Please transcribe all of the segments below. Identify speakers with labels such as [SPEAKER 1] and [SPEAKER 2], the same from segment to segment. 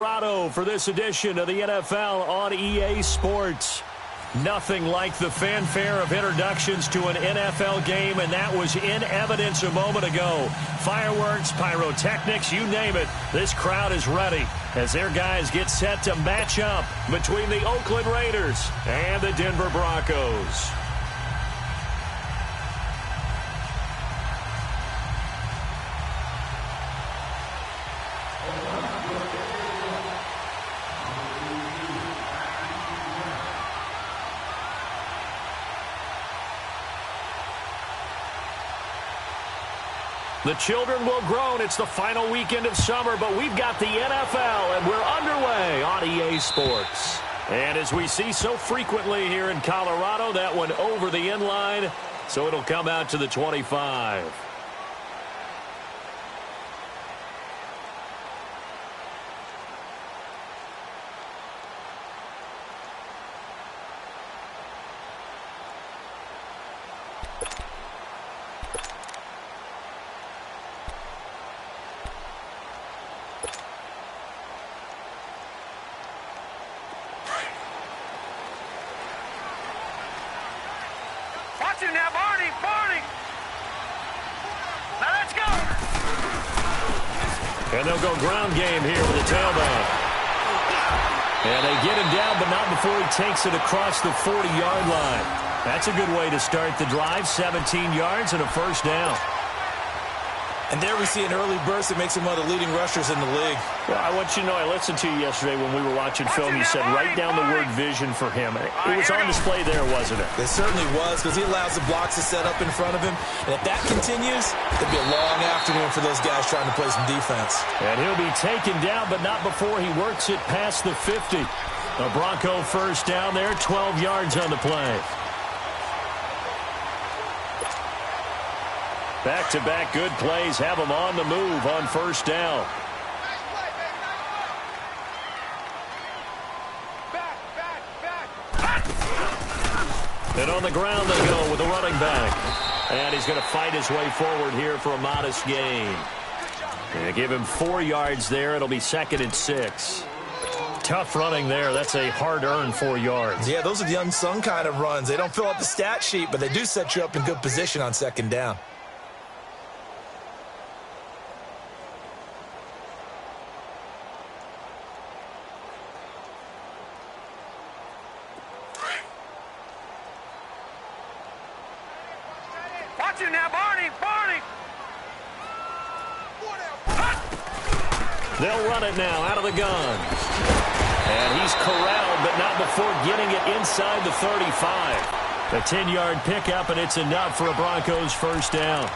[SPEAKER 1] Colorado for this edition of the NFL on EA Sports. Nothing like the fanfare of introductions to an NFL game, and that was in evidence a moment ago. Fireworks, pyrotechnics, you name it. This crowd is ready as their guys get set to match up between the Oakland Raiders and the Denver Broncos. The children will groan. It's the final weekend of summer, but we've got the NFL, and we're underway on EA Sports. And as we see so frequently here in Colorado, that one over the end line, so it'll come out to the 25.
[SPEAKER 2] Now, Barney! Now let's go!
[SPEAKER 1] And they'll go ground game here with the tailback. And they get him down, but not before he takes it across the 40-yard line. That's a good way to start the drive. 17 yards and a first down.
[SPEAKER 3] And there we see an early burst that makes him one of the leading rushers in the league.
[SPEAKER 1] Well, I want you to know, I listened to you yesterday when we were watching film. You said write down the word vision for him. It was on display there, wasn't it?
[SPEAKER 3] It certainly was, because he allows the blocks to set up in front of him. And if that continues, it'll be a long afternoon for those guys trying to play some defense.
[SPEAKER 1] And he'll be taken down, but not before he works it past the 50. A Bronco first down there, 12 yards on the play. Back-to-back good plays have them on the move on first down. And on the ground they go with the running back. And he's going to fight his way forward here for a modest gain. And give him 4 yards there. It'll be 2nd and 6. Tough running there. That's a hard-earned 4 yards.
[SPEAKER 3] Yeah, those are the unsung kind of runs. They don't fill up the stat sheet, but they do set you up in good position on 2nd down.
[SPEAKER 2] Now, Barney!
[SPEAKER 1] They'll run it now out of the gun. And he's corralled, but not before getting it inside the 35. A 10-yard pickup, and it's enough for a Broncos first down.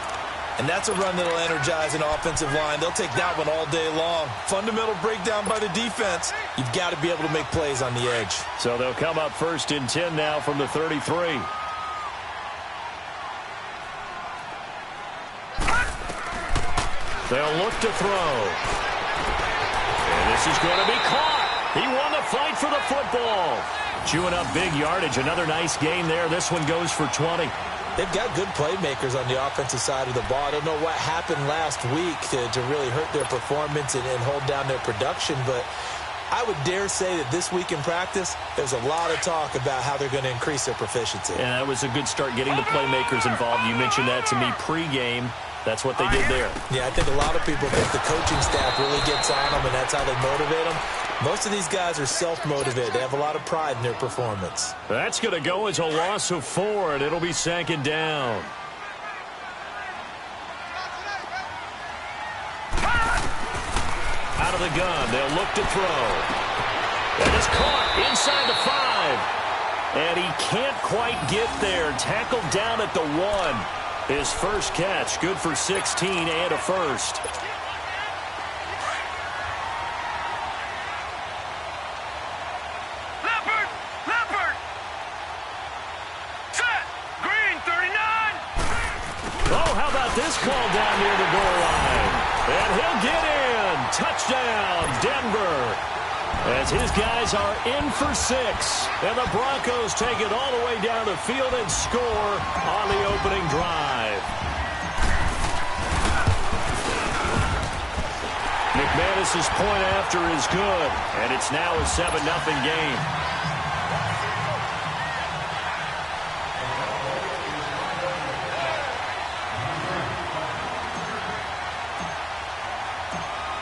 [SPEAKER 3] And that's a run that'll energize an offensive line. They'll take that one all day long. Fundamental breakdown by the defense. You've got to be able to make plays on the edge.
[SPEAKER 1] So they'll come up 1st and 10 now from the 33. They'll look to throw. And this is going to be caught. He won the fight for the football. Chewing up big yardage. Another nice gain there. This one goes for 20.
[SPEAKER 3] They've got good playmakers on the offensive side of the ball. I don't know what happened last week to really hurt their performance and hold down their production, but I would dare say that this week in practice, there's a lot of talk about how they're going to increase their proficiency.
[SPEAKER 1] And that was a good start getting the playmakers involved. You mentioned that to me pregame. That's what they did there.
[SPEAKER 3] Yeah, I think a lot of people think the coaching staff really gets on them, and that's how they motivate them. Most of these guys are self-motivated. They have a lot of pride in their performance.
[SPEAKER 1] That's going to go as a loss of 4, and it'll be 2nd down. Out of the gun, they'll look to throw. That is caught inside the 5. And he can't quite get there. Tackled down at the 1. His first catch, good for 16 and a first.
[SPEAKER 2] Leopard! Set! Green, 39!
[SPEAKER 1] Oh, how about this call down near the goal line? And he'll get in. Touchdown, Denver. As his guys are in for 6. And the Broncos take it all the way down the field and score on the opening drive. McMahon Davis's point after is good, and it's now a 7-0 game.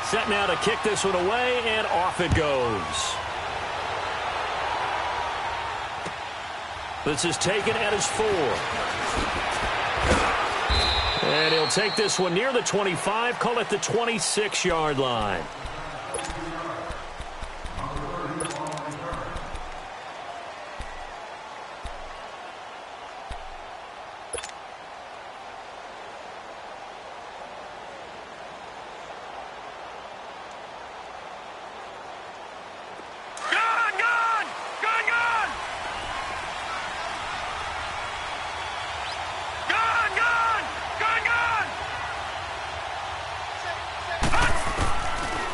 [SPEAKER 1] Set now to kick this one away, and off it goes. This is taken at his 4. And he'll take this one near the 25, call it the 26-yard line.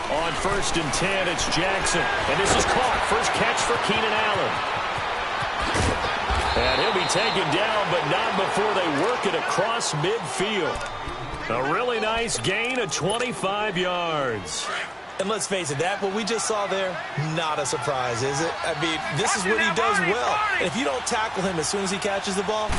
[SPEAKER 1] On 1st and 10, it's Jackson. And this is caught. First catch for Keenan Allen. And he'll be taken down, but not before they work it across midfield. A really nice gain of 25 yards.
[SPEAKER 3] And let's face it, that what we just saw there, not a surprise, is it? I mean, this is what he does well. And if you don't tackle him as soon as he catches the ball,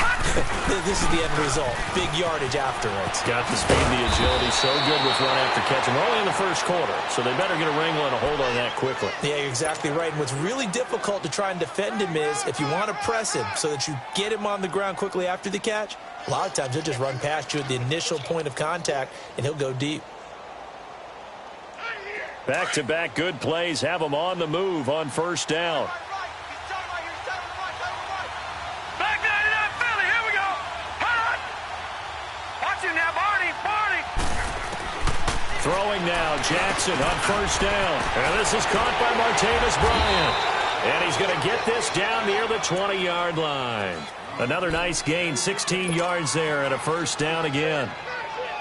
[SPEAKER 3] this is the end result. Big yardage afterwards.
[SPEAKER 1] Got the speed, the agility, so good with run after catch. And we're only in the first quarter, so they better get a wrangle and a hold on that quickly.
[SPEAKER 3] Yeah, you're exactly right. And what's really difficult to try and defend him is if you want to press him so that you get him on the ground quickly after the catch, a lot of times he'll just run past you at the initial point of contact, and he'll go deep.
[SPEAKER 1] Back-to-back good plays have them on the move on 1st down.
[SPEAKER 2] Back 99 Philly, here we go. Hot. Watch him now, Barney.
[SPEAKER 1] Throwing now, Jackson on 1st down. And this is caught by Martavis Bryant. And he's going to get this down near the 20-yard line. Another nice gain, 16 yards there, and a 1st down again.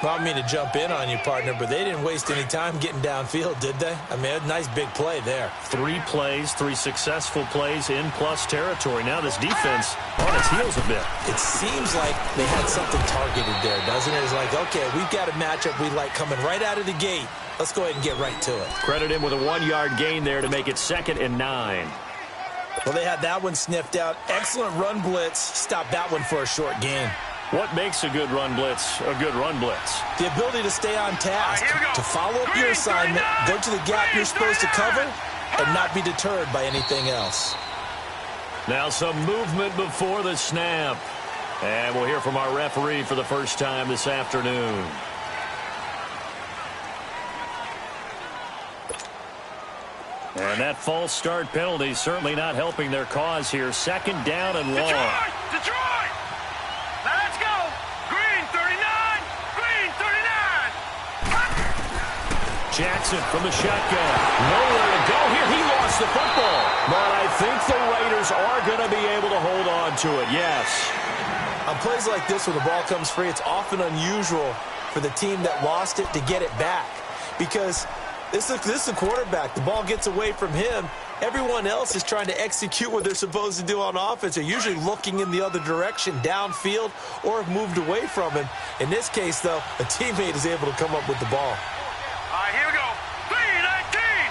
[SPEAKER 3] Well, I don't mean to jump in on you, partner, but they didn't waste any time getting downfield, did they? I mean, a nice big play there.
[SPEAKER 1] 3 plays, 3 successful plays in plus territory. Now this defense on its heels a bit.
[SPEAKER 3] It seems like they had something targeted there, doesn't it? It's like, okay, we've got a matchup we like coming right out of the gate. Let's go ahead and get right to it.
[SPEAKER 1] Credit him with a 1-yard gain there to make it 2nd and 9.
[SPEAKER 3] Well, they had that one sniffed out. Excellent run blitz. Stop that one for a short gain.
[SPEAKER 1] What makes a good run blitz a good run blitz?
[SPEAKER 3] The ability to stay on task, to follow up your assignment, go to the gap you're supposed to cover, and not be deterred by anything else.
[SPEAKER 1] Now some movement before the snap. And we'll hear from our referee for the first time this afternoon. And that false start penalty certainly not helping their cause here. 2nd down and long.
[SPEAKER 2] Detroit! Now let's go! Green 39! Green 39!
[SPEAKER 1] Jackson from the shotgun. Nowhere to go here. He lost the football. But I think the Raiders are going to be able to hold on to it, yes.
[SPEAKER 3] On plays like this, when the ball comes free, it's often unusual for the team that lost it to get it back. Because this is a quarterback. The ball gets away from him. Everyone else is trying to execute what they're supposed to do on offense. They're usually looking in the other direction, downfield, or have moved away from him. In this case, though, a teammate is able to come up with the ball.
[SPEAKER 2] All right, here we go. 319!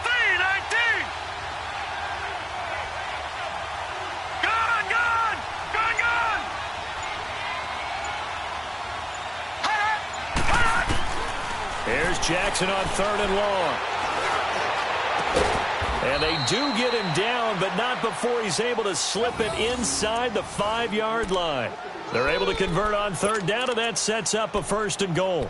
[SPEAKER 2] 319! Gun!
[SPEAKER 1] Here's Jackson on 3rd and long. And they do get him down, but not before he's able to slip it inside the 5-yard line. They're able to convert on 3rd down, and that sets up a 1st and goal.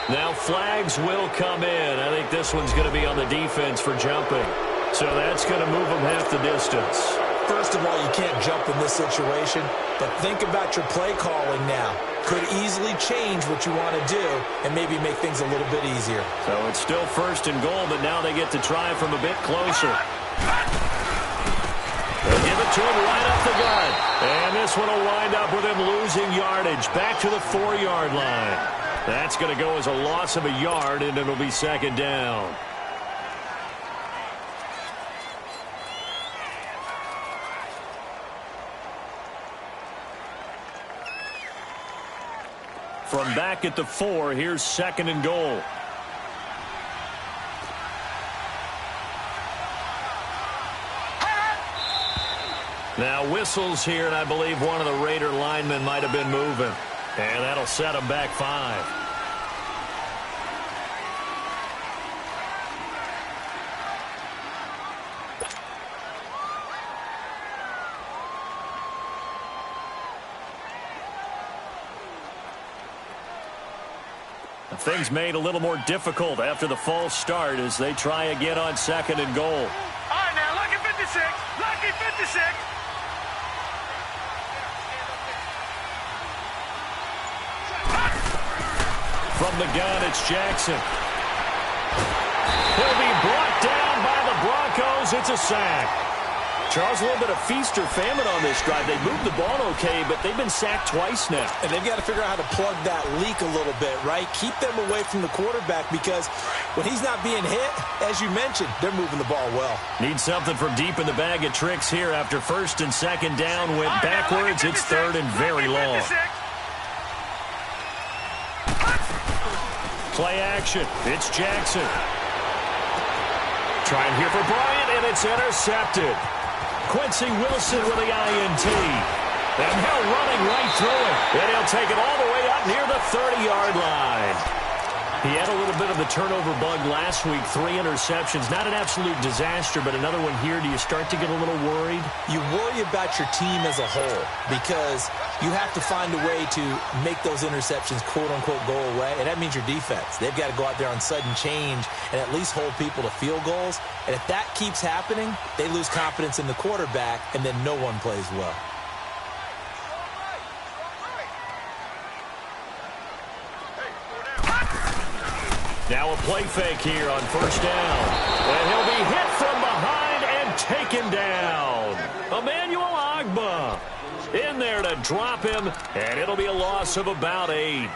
[SPEAKER 1] Now flags will come in. I think this one's going to be on the defense for jumping. So that's going to move them half the distance.
[SPEAKER 3] First of all, you can't jump in this situation, but think about your play calling now. Could easily change what you want to do and maybe make things a little bit easier.
[SPEAKER 1] So it's still 1st and goal, but now they get to try from a bit closer. They'll give it to him right up the gut. And this one will wind up with him losing yardage back to the 4-yard line. That's going to go as a loss of a yard, and it'll be second down. From back at the 4, here's second and goal. Now whistles here, and I believe one of the Raider linemen might have been moving. And that'll set them back 5. Things made a little more difficult after the false start as they try again on second and goal.
[SPEAKER 2] All right, now, lucky 56. Lucky 56.
[SPEAKER 1] From the gun, it's Jackson. He'll be brought down by the Broncos. It's a sack. Charles, a little bit of feast or famine on this drive. They moved the ball okay, but they've been sacked twice now.
[SPEAKER 3] And they've got to figure out how to plug that leak a little bit, right? Keep them away from the quarterback because when he's not being hit, as you mentioned, they're moving the ball well.
[SPEAKER 1] Need something from deep in the bag of tricks here after first and second down. Went backwards. It's third and very long. Play action. It's Jackson. Trying here for Bryant, and it's intercepted. Quincy Wilson with the INT. And now running right through it. And he'll take it all the way up near the 30-yard line. He had a little bit of the turnover bug last week. 3 interceptions. Not an absolute disaster, but another one here. Do you start to get a little worried?
[SPEAKER 3] You worry about your team as a whole because you have to find a way to make those interceptions, quote-unquote, go away. And that means your defense. They've got to go out there on sudden change and at least hold people to field goals. And if that keeps happening, they lose confidence in the quarterback, and then no one plays well.
[SPEAKER 1] Now a play fake here on first down. And he'll be hit from behind and taken down. Emmanuel Ogbah in there to drop him, and it'll be a loss of about 8.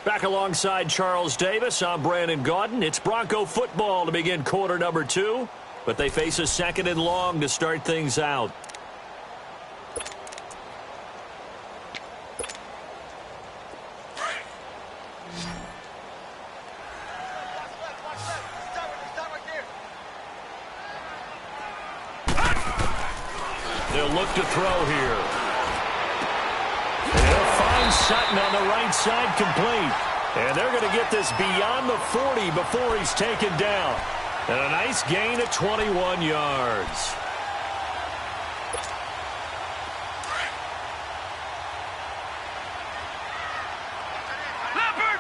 [SPEAKER 1] Back alongside Charles Davis, I'm Brandon Gaudin. It's Bronco football to begin quarter number 2. But they face a second and long to start things out. They'll look to throw here. And he'll find Sutton on the right side complete. And they're going to get this beyond the 40 before he's taken down. And a nice gain of 21 yards.
[SPEAKER 2] Leopard!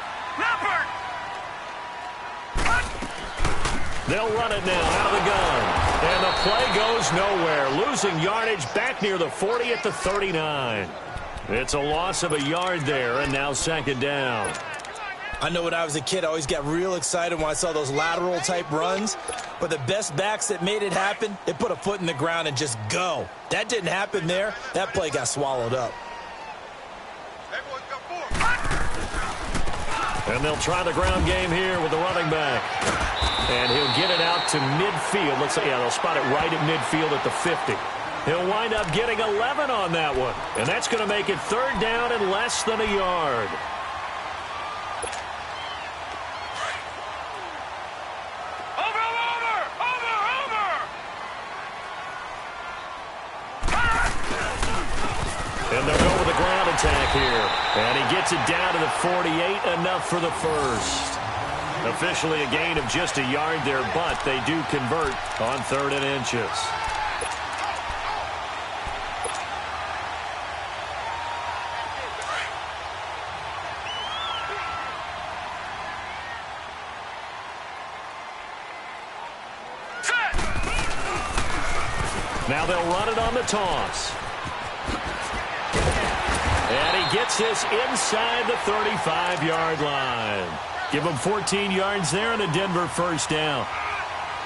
[SPEAKER 1] They'll run it now out of the gun. And the play goes nowhere. Losing yardage back near the 40 at the 39. It's a loss of a yard there, and now second down.
[SPEAKER 3] I know when I was a kid, I always got real excited when I saw those lateral-type runs. But the best backs that made it happen, they put a foot in the ground and just go. That didn't happen there. That play got swallowed up.
[SPEAKER 1] And they'll try the ground game here with the running back. And he'll get it out to midfield. Looks like, yeah, they'll spot it right at midfield at the 50. He'll wind up getting 11 on that one. And that's going to make it third down and less than a yard. And they'll go with a ground attack here. And he gets it down to the 48, enough for the first. Officially a gain of just a yard there, but they do convert on 3rd and inches. Now they'll run it on the toss. And he gets this inside the 35-yard line. Give him 14 yards there and a Denver first down.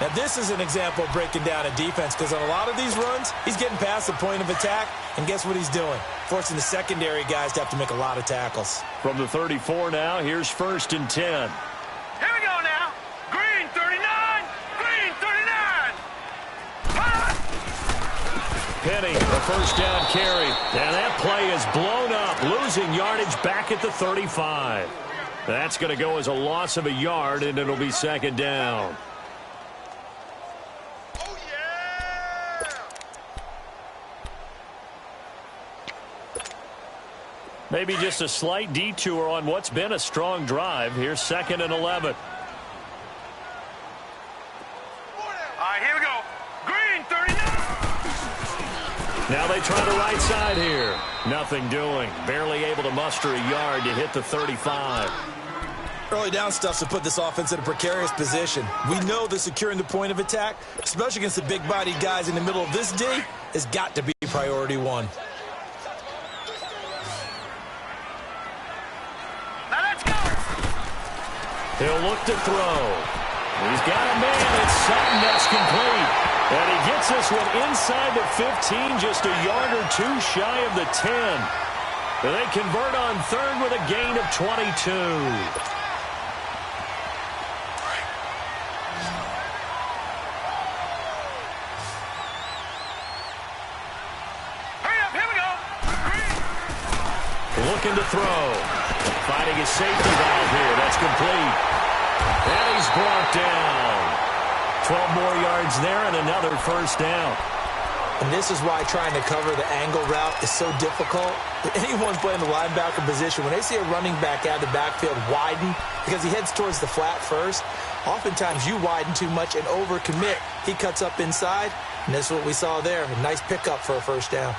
[SPEAKER 3] Now, this is an example of breaking down a defense because on a lot of these runs, he's getting past the point of attack, and guess what he's doing? Forcing the secondary guys to have to make a lot of tackles.
[SPEAKER 1] From the 34 now, here's 1st and 10.
[SPEAKER 2] Here we go now. Green 39. Green 39. Hot.
[SPEAKER 1] Penny, a first down carry. And that play is blown up, losing yardage back at the 35. That's going to go as a loss of a yard, and it'll be 2nd down. Maybe just a slight detour on what's been a strong drive. Here's 2nd and 11.
[SPEAKER 2] All right, here we go. Green 39.
[SPEAKER 1] Now they try the right side here. Nothing doing. Barely able to muster a yard to hit the 35.
[SPEAKER 3] Early down stuff to put this offense in a precarious position. We know that securing the point of attack, especially against the big-bodied guys in the middle of this D, has got to be priority one.
[SPEAKER 2] Now let's go.
[SPEAKER 1] He'll look to throw. He's got a man. It's Sutton that's complete. And he gets this one inside the 15, just a yard or two shy of the 10. And they convert on 3rd with a gain of 22. Looking to throw. Finding his safety valve here. That's complete. And he's brought down. 12 more yards there and another 1st down.
[SPEAKER 3] And this is why trying to cover the angle route is so difficult. Anyone playing the linebacker position, when they see a running back out of the backfield widen because he heads towards the flat first, oftentimes you widen too much and overcommit. He cuts up inside, and that's what we saw there. A nice pickup for a 1st down.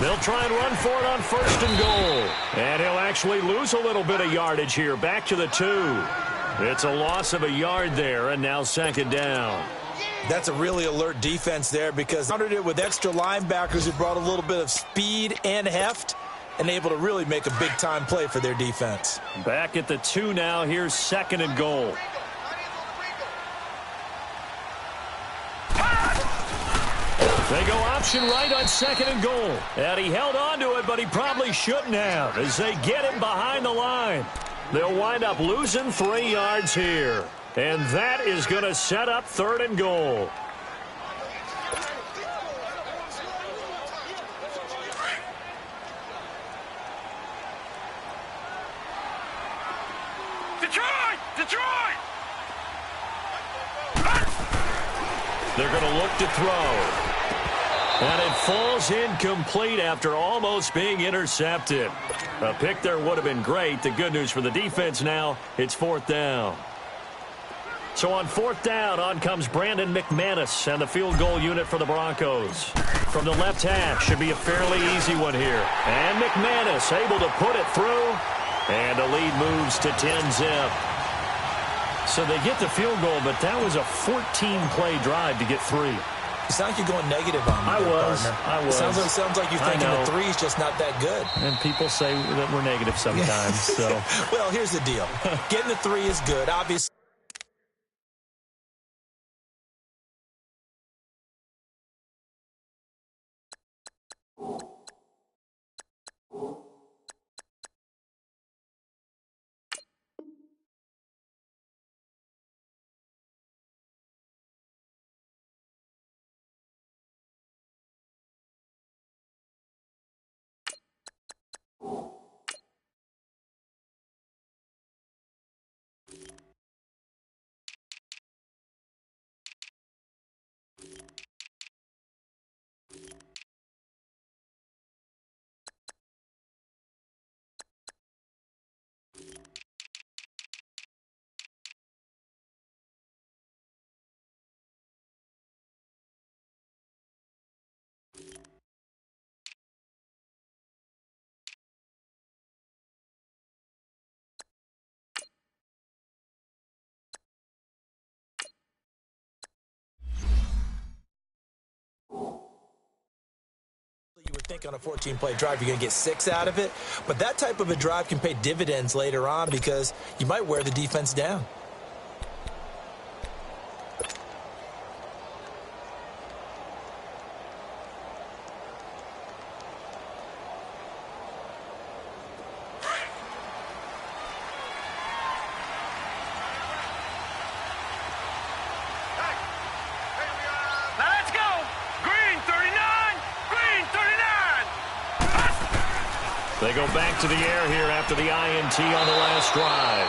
[SPEAKER 1] They'll try and run for it on 1st and goal. And he'll actually lose a little bit of yardage here. Back to the 2. It's a loss of a yard there, and now 2nd down.
[SPEAKER 3] That's a really alert defense there because they countered it with extra linebackers who brought a little bit of speed and heft and able to really make a big-time play for their defense.
[SPEAKER 1] Back at the 2 now. Here's 2nd and goal. They go option right on 2nd and goal. And he held on to it, but he probably shouldn't have as they get him behind the line. They'll wind up losing 3 yards here. And that is going to set up 3rd and goal.
[SPEAKER 2] Detroit! Detroit!
[SPEAKER 1] They're going to look to throw. And it falls incomplete after almost being intercepted. A pick there would have been great. The good news for the defense now, it's 4th down. So on 4th down, on comes Brandon McManus and the field goal unit for the Broncos. From the left hash, should be a fairly easy one here. And McManus able to put it through. And the lead moves to 10-zip. So they get the field goal, but that was a 14-play drive to get 3.
[SPEAKER 3] It sounds like you're going negative on me.
[SPEAKER 1] I was.
[SPEAKER 3] Sounds like you're thinking the 3 is just not that good.
[SPEAKER 1] And people say that we're negative sometimes. So,
[SPEAKER 3] well, here's the deal. Getting the 3 is good, obviously. think on a 14-play drive you're going to get 6 out of it, but that type of a drive can pay dividends later on because you might wear the defense down.
[SPEAKER 1] They go back to the air here after the INT on the last drive.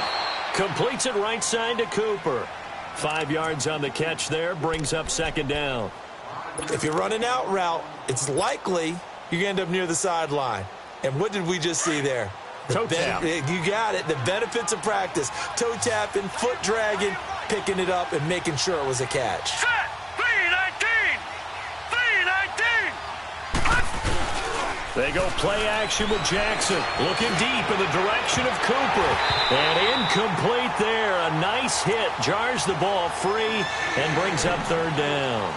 [SPEAKER 1] Completes it right side to Cooper. 5 yards on the catch there, brings up second down.
[SPEAKER 3] If you're running out route, it's likely you're going to end up near the sideline. And what did we just see there?
[SPEAKER 1] Toe tap.
[SPEAKER 3] You got it. The benefits of practice. Toe tapping, foot dragging, picking it up, and making sure it was a catch.
[SPEAKER 2] Set! 319! 319!
[SPEAKER 1] They go play action with Jackson. Looking deep in the direction of Cooper. And incomplete there. A nice hit. Jars the ball free and brings up third down.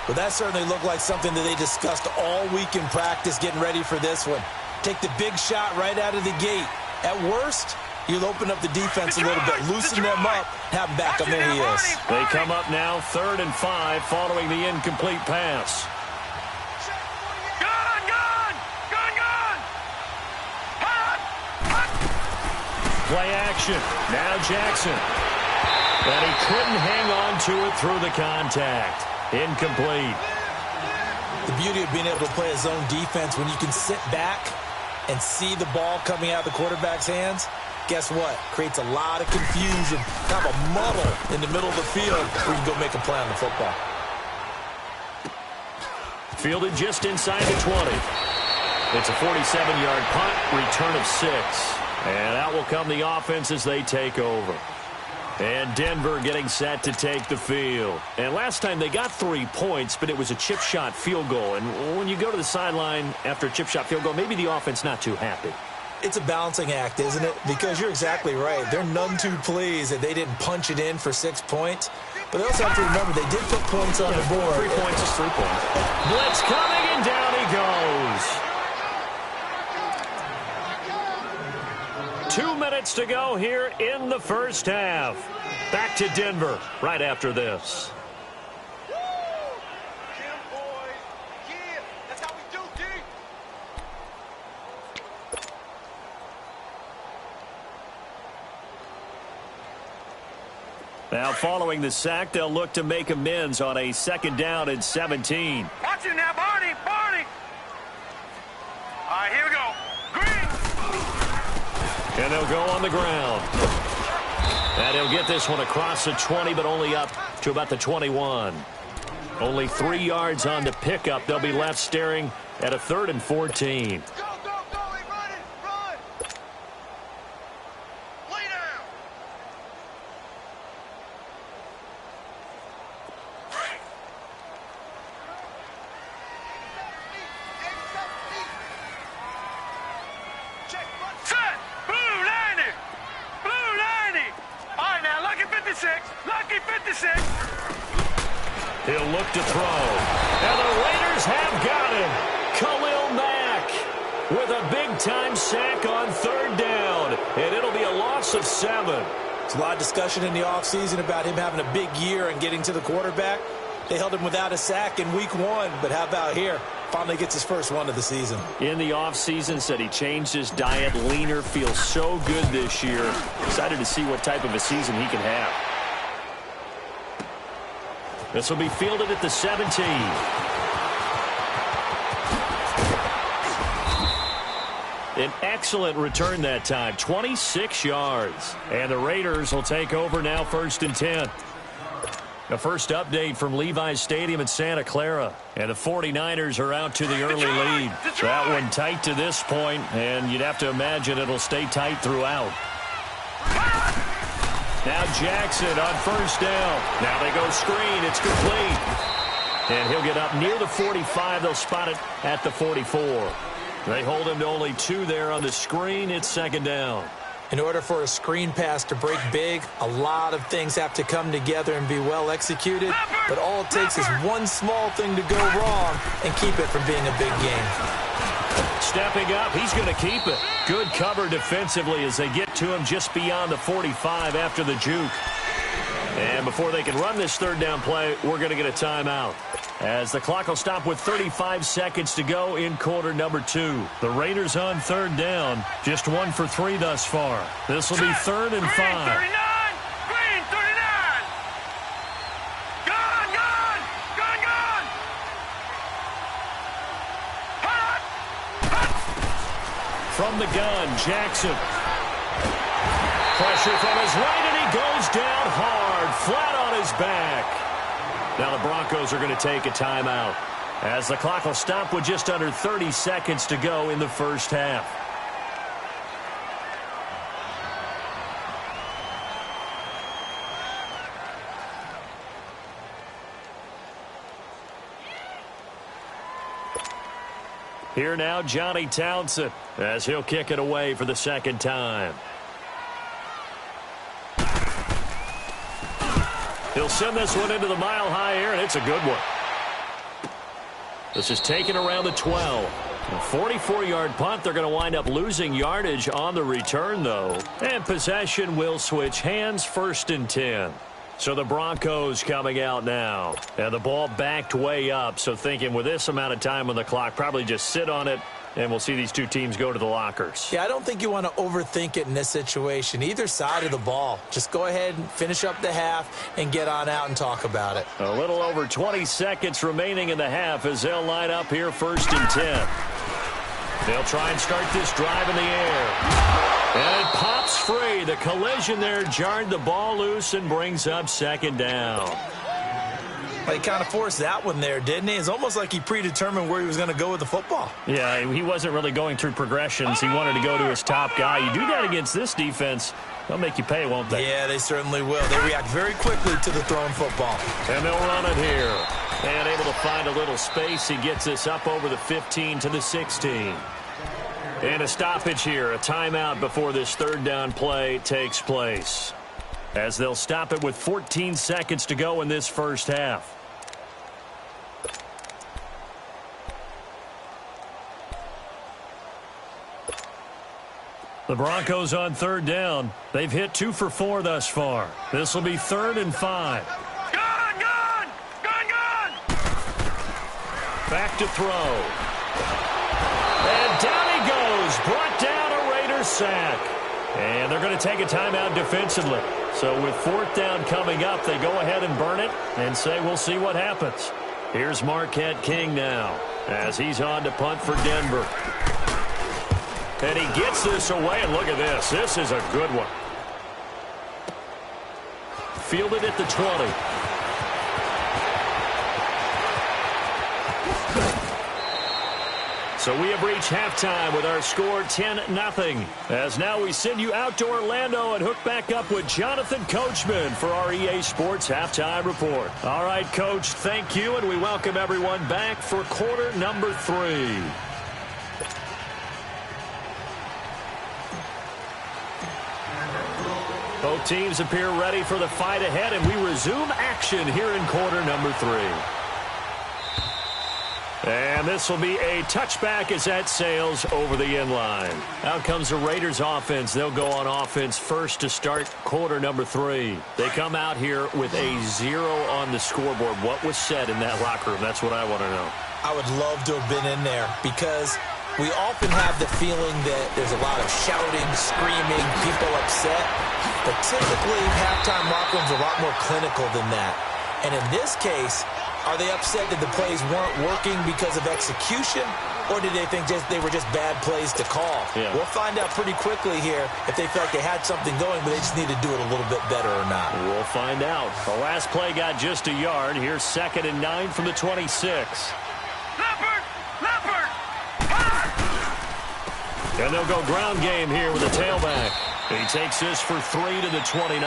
[SPEAKER 3] Well, that certainly looked like something that they discussed all week in practice getting ready for this one. Take the big shot right out of the gate. At worst, you'll open up the defense a little bit, loosen them up, have them back on their heels.
[SPEAKER 1] They come up now 3rd and 5 following the incomplete pass. Play action. Now Jackson. And he couldn't hang on to it through the contact. Incomplete.
[SPEAKER 3] The beauty of being able to play a zone defense when you can sit back and see the ball coming out of the quarterback's hands, guess what? Creates a lot of confusion, kind of a muddle in the middle of the field where you can go make a play on the football.
[SPEAKER 1] Fielded just inside the 20. It's a 47-yard punt, return of 6. And out will come the offense as they take over. And Denver getting set to take the field. And last time they got 3 points, but it was a chip shot field goal. And when you go to the sideline after a chip shot field goal, maybe the offense not too happy.
[SPEAKER 3] It's a balancing act, isn't it? Because you're exactly right. They're none too pleased that they didn't punch it in for 6 points. But they also have to remember they did put points on the board.
[SPEAKER 1] 3 points is 3 points. Blitz coming, and down he goes. 2 minutes to go here in the first half. Back to Denver right after this. Now, following the sack, they'll look to make amends on a 2nd down and 17.
[SPEAKER 2] Watch it now, Barney! Barney! All right, here we go. Green!
[SPEAKER 1] And they'll go on the ground. And he'll get this one across the 20, but only up to about the 21. Only 3 yards on the pickup. They'll be left staring at a 3rd and 14. He'll look to throw. And the Raiders have got him. Khalil Mack with a big-time sack on 3rd down. And it'll be a loss of 7.
[SPEAKER 3] There's a lot of discussion in the offseason about him having a big year and getting to the quarterback. They held him without a sack in week 1. But how about here? Finally gets his first one of the season.
[SPEAKER 1] In the offseason, said he changed his diet, leaner, feels so good this year. Excited to see what type of a season he can have. This will be fielded at the 17. An excellent return that time, 26 yards. And the Raiders will take over now 1st and 10. The first update from Levi's Stadium in Santa Clara. And the 49ers are out to the early lead. That one tight to this point, and you'd have to imagine it'll stay tight throughout. Now Jackson on 1st down. Now they go screen. It's complete. And he'll get up near the 45. They'll spot it at the 44. They hold him to only 2 there on the screen. It's 2nd down.
[SPEAKER 3] In order for a screen pass to break big, a lot of things have to come together and be well executed, but all it takes is one small thing to go wrong and keep it from being a big game.
[SPEAKER 1] Stepping up, he's going to keep it. Good cover defensively as they get to him just beyond the 45 after the juke. And before they can run this third down play, we're going to get a timeout, as the clock will stop with 35 seconds to go in quarter number 2. The Raiders on third down, just 1 for 3 thus far. This will be 3rd and 5.
[SPEAKER 2] Green 39! Green 39! Gone! Gone! Gone! Gone! Hot! Hot!
[SPEAKER 1] From the gun, Jackson. Pressure from his right, and he goes down hard, flat on his back. Now the Broncos are going to take a timeout, as the clock will stop with just under 30 seconds to go in the first half. Here now, Johnny Townsend, as he'll kick it away for the second time. He'll send this one into the mile-high air, and it's a good one. This is taken around the 12. A 44-yard punt. They're going to wind up losing yardage on the return, though. And possession will switch hands, 1st and 10. So the Broncos coming out now. And the ball backed way up, so thinking with this amount of time on the clock, probably just sit on it, and we'll see these two teams go to the lockers.
[SPEAKER 3] Yeah, I don't think you want to overthink it in this situation. Either side of the ball. Just go ahead and finish up the half and get on out and talk about it.
[SPEAKER 1] A little over 20 seconds remaining in the half as they'll line up here 1st and 10. They'll try and start this drive in the air. And it pops free. The collision there jarred the ball loose and brings up 2nd down.
[SPEAKER 3] He kind of forced that one there, didn't he? It's almost like he predetermined where he was going to go with the football.
[SPEAKER 1] Yeah, he wasn't really going through progressions. He wanted to go to his top guy. You do that against this defense, they'll make you pay, won't they?
[SPEAKER 3] Yeah, they certainly will. They react very quickly to the thrown football.
[SPEAKER 1] And they'll run it here. And able to find a little space. He gets this up over the 15 to the 16. And a stoppage here, a timeout before this third down play takes place, as they'll stop it with 14 seconds to go in this first half. The Broncos on third down. They've hit 2 for 4 thus far. This will be 3rd and 5.
[SPEAKER 2] Gone! Gone! Gone! Gone!
[SPEAKER 1] Back to throw. And down he goes. Brought down a Raiders sack. And they're going to take a timeout defensively. So with 4th down coming up, they go ahead and burn it and say we'll see what happens. Here's Marquette King now as he's on to punt for Denver. And he gets this away, and look at this. This is a good one. Fielded at the 20. So we have reached halftime with our score 10-0. As now we send you out to Orlando and hook back up with Jonathan Coachman for our EA Sports Halftime Report. All right, Coach, thank you, and we welcome everyone back for quarter number 3. Both teams appear ready for the fight ahead, and we resume action here in quarter number 3. And this will be a touchback as that sails over the end line. Out comes the Raiders offense. They'll go on offense first to start quarter number 3. They come out here with a 0 on the scoreboard. What was said in that locker room? That's what I want to know.
[SPEAKER 3] I would love to have been in there because we often have the feeling that there's a lot of shouting, screaming, people upset. But typically, halftime locker rooms are a lot more clinical than that. And in this case, are they upset that the plays weren't working because of execution, or did they think they were just bad plays to call?
[SPEAKER 1] Yeah.
[SPEAKER 3] We'll find out pretty quickly here if they felt like they had something going, but they just need to do it a little bit better or not.
[SPEAKER 1] We'll find out. The last play got just a yard. Here's 2nd and 9 from the 26.
[SPEAKER 2] Leopard! Leopard! Hot!
[SPEAKER 1] And they'll go ground game here with a tailback. He takes this for 3 to the 29.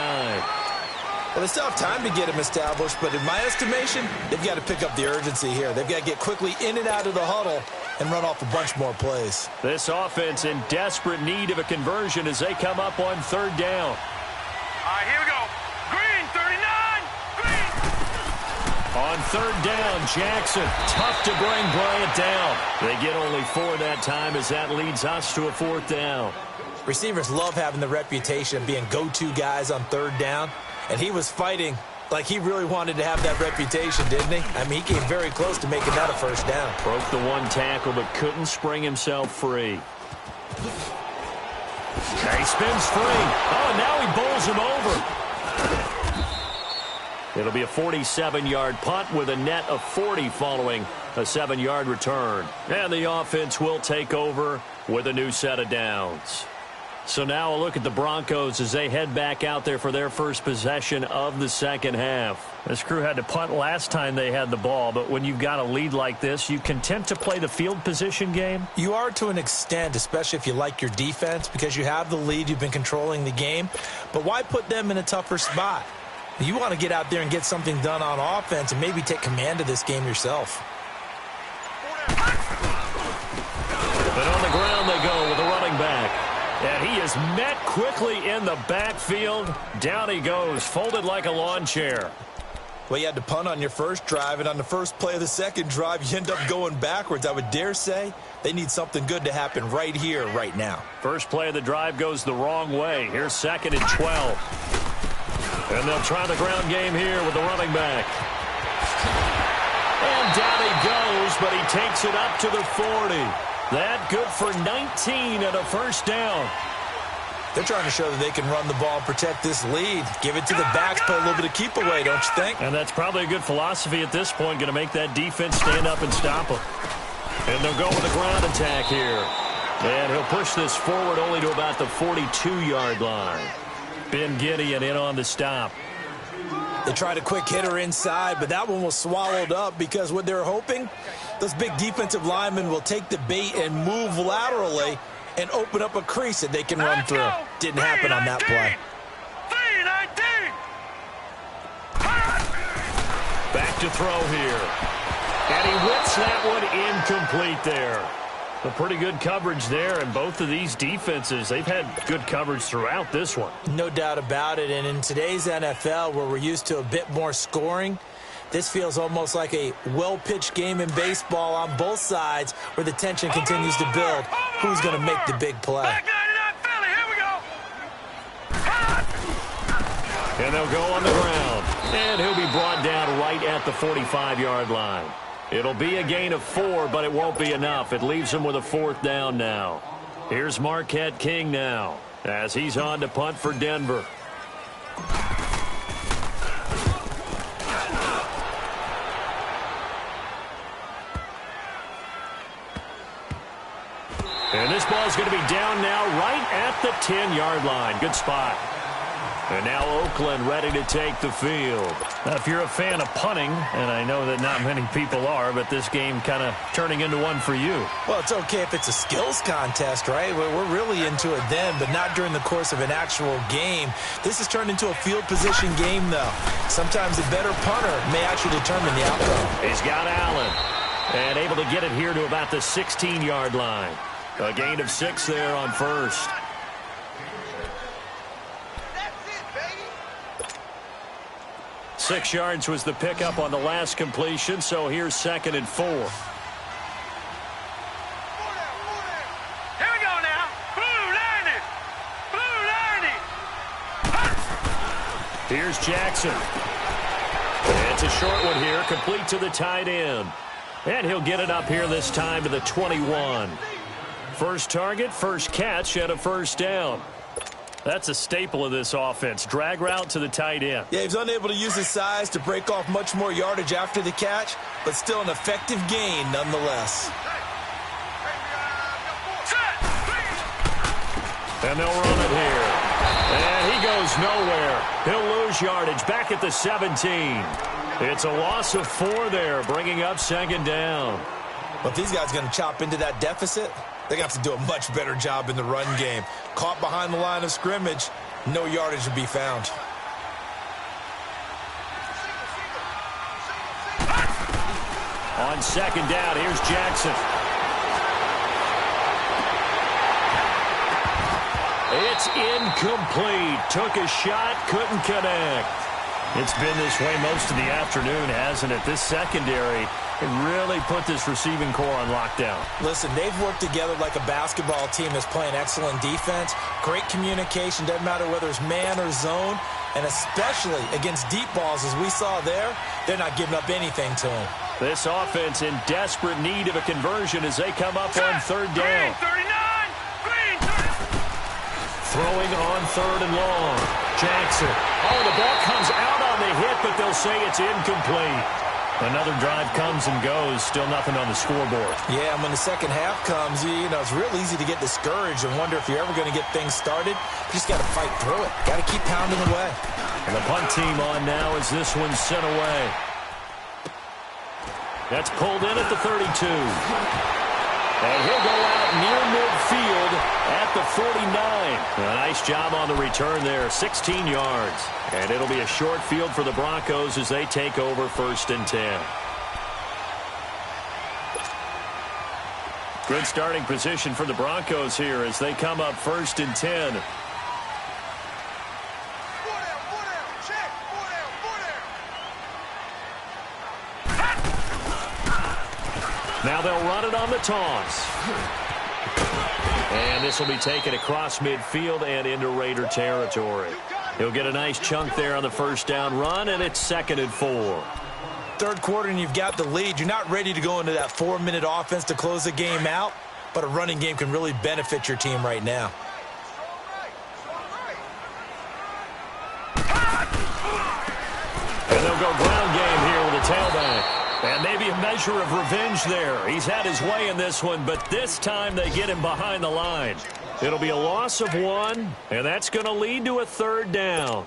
[SPEAKER 3] Well, they still have time to get him established, but in my estimation, they've got to pick up the urgency here. They've got to get quickly in and out of the huddle and run off a bunch more plays.
[SPEAKER 1] This offense in desperate need of a conversion as they come up on third down.
[SPEAKER 2] All right, here we go. Green, 39. Green.
[SPEAKER 1] On third down, Jackson. Tough to bring Bryant down. They get only 4 that time as that leads us to a 4th down.
[SPEAKER 3] Receivers love having the reputation of being go-to guys on third down, and he was fighting like he really wanted to have that reputation, didn't he? I mean, he came very close to making that a first down.
[SPEAKER 1] Broke the one tackle, but couldn't spring himself free. He spins free. Oh, now he bowls him over. It'll be a 47-yard punt with a net of 40 following a 7-yard return. And the offense will take over with a new set of downs. So now a look at the Broncos as they head back out there for their first possession of the second half. This crew had to punt last time they had the ball, but when you've got a lead like this, you content to play the field position game?
[SPEAKER 3] You are to an extent, especially if you like your defense, because you have the lead, you've been controlling the game. But why put them in a tougher spot? You want to get out there and get something done on offense and maybe take command of this game yourself.
[SPEAKER 1] But on the ground they go with the running back. And he is met quickly in the backfield. Down he goes, folded like a lawn chair.
[SPEAKER 3] Well, you had to punt on your first drive, and on the first play of the second drive, you end up going backwards. I would dare say they need something good to happen right here, right now.
[SPEAKER 1] First play of the drive goes the wrong way. Here's 2nd and 12. And they'll try the ground game here with the running back. And down he goes, but he takes it up to the 40. That good for 19 and a first down.
[SPEAKER 3] They're trying to show that they can run the ball and protect this lead. Give it to the backs, play a little bit of keep away, don't you think?
[SPEAKER 1] And that's probably a good philosophy at this point, going to make that defense stand up and stop them. And they'll go with a ground attack here. And he'll push this forward only to about the 42-yard line. Ben Gideon in on the stop.
[SPEAKER 3] They tried a quick hitter inside, but that one was swallowed up because what they're hoping, those big defensive linemen will take the bait and move laterally and open up a crease that they can run through. Didn't happen on that play.
[SPEAKER 1] Back to throw here. And he whips that one incomplete there. A pretty good coverage there, and both of these defenses, they've had good coverage throughout this one.
[SPEAKER 3] No doubt about it, and in today's NFL, where we're used to a bit more scoring, this feels almost like a well-pitched game in baseball on both sides where the tension continues to build. Who's going to make the big play?
[SPEAKER 1] And they'll go on the ground. And he'll be brought down right at the 45-yard line. It'll be a gain of 4, but it won't be enough. It leaves him with a 4th down now. Here's Marquette King now as he's on to punt for Denver. And this ball's going to be down now right at the 10-yard line. Good spot. And now Oakland ready to take the field. Now, if you're a fan of punting, and I know that not many people are, but this game kind of turning into one for you.
[SPEAKER 3] Well, it's okay if it's a skills contest, right? We're really into it then, but not during the course of an actual game. This has turned into a field position game, though. Sometimes a better punter may actually determine the outcome.
[SPEAKER 1] He's got Allen, and able to get it here to about the 16-yard line. A gain of 6 there on first. 6 yards was the pickup on the last completion, so here's 2nd and 4.
[SPEAKER 2] Here we go now. Blue 90. Blue 90.
[SPEAKER 1] Here's Jackson. It's a short one here, complete to the tight end. And he'll get it up here this time to the 21. First target, first catch, and a first down. That's a staple of this offense. Drag route to the tight end.
[SPEAKER 3] Yeah, he's unable to use his size to break off much more yardage after the catch, but still an effective gain nonetheless.
[SPEAKER 1] And they'll run it here. And he goes nowhere. He'll lose yardage back at the 17. It's a loss of 4 there, bringing up 2nd down.
[SPEAKER 3] But if these guys are going to chop into that deficit, they're going to have to do a much better job in the run game. Caught behind the line of scrimmage, no yardage to be found.
[SPEAKER 1] On 2nd down, here's Jackson. It's incomplete. Took a shot, couldn't connect. It's been this way most of the afternoon, hasn't it? This secondary, it really put this receiving core on lockdown.
[SPEAKER 3] Listen, they've worked together like a basketball team that's playing excellent defense. Great communication, doesn't matter whether it's man or zone. And especially against deep balls, as we saw there, they're not giving up anything to them.
[SPEAKER 1] This offense in desperate need of a conversion as they come up on third down.
[SPEAKER 2] Green, 39.
[SPEAKER 1] Throwing on third and long. Jackson. Oh, the ball comes out on the hit, but they'll say it's incomplete. Another drive comes and goes. Still nothing on the scoreboard.
[SPEAKER 3] Yeah, and when the second half comes, you know, it's real easy to get discouraged and wonder if you're ever going to get things started. You just got to fight through it. Got to keep pounding away.
[SPEAKER 1] And the punt team on now as this one's sent away. That's pulled in at the 32. And he'll go out near midfield at the 49. A nice job on the return there, 16 yards. And it'll be a short field for the Broncos as they take over 1st and 10. Good starting position for the Broncos here as they come up 1st and 10. Now they'll run it on the toss. And this will be taken across midfield and into Raider territory. He'll get a nice chunk there on the first down run, and it's 2nd and 4.
[SPEAKER 3] Third quarter and you've got the lead. You're not ready to go into that 4-minute offense to close the game out, but a running game can really benefit your team right now.
[SPEAKER 1] And they'll go ground game here with a tailback. And maybe a measure of revenge there. He's had his way in this one, but this time they get him behind the line. It'll be a loss of 1, and that's going to lead to a 3rd down.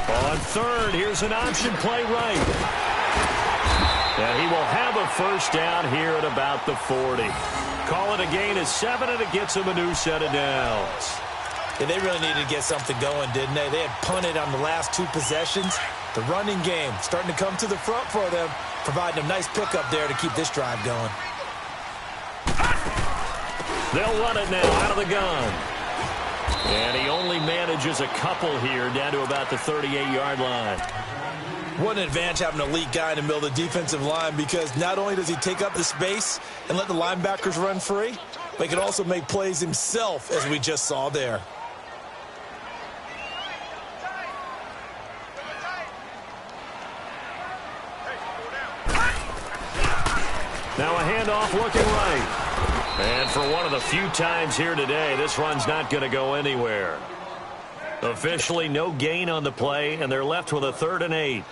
[SPEAKER 1] On third, here's an option play right. And he will have a first down here at about the 40. Call it a gain of 7, and it gets him a new set of downs.
[SPEAKER 3] Yeah, they really needed to get something going, didn't they? They had punted on the last 2 possessions. The running game starting to come to the front for them, providing a nice pickup there to keep this drive going.
[SPEAKER 1] They'll run it now out of the gun. And he only manages a couple here down to about the 38-yard line.
[SPEAKER 3] What an advantage having an elite guy in the middle of the defensive line, because not only does he take up the space and let the linebackers run free, but he can also make plays himself, as we just saw there.
[SPEAKER 1] Now a handoff looking right. And for one of the few times here today, this run's not going to go anywhere. Officially no gain on the play, and they're left with a 3rd and 8.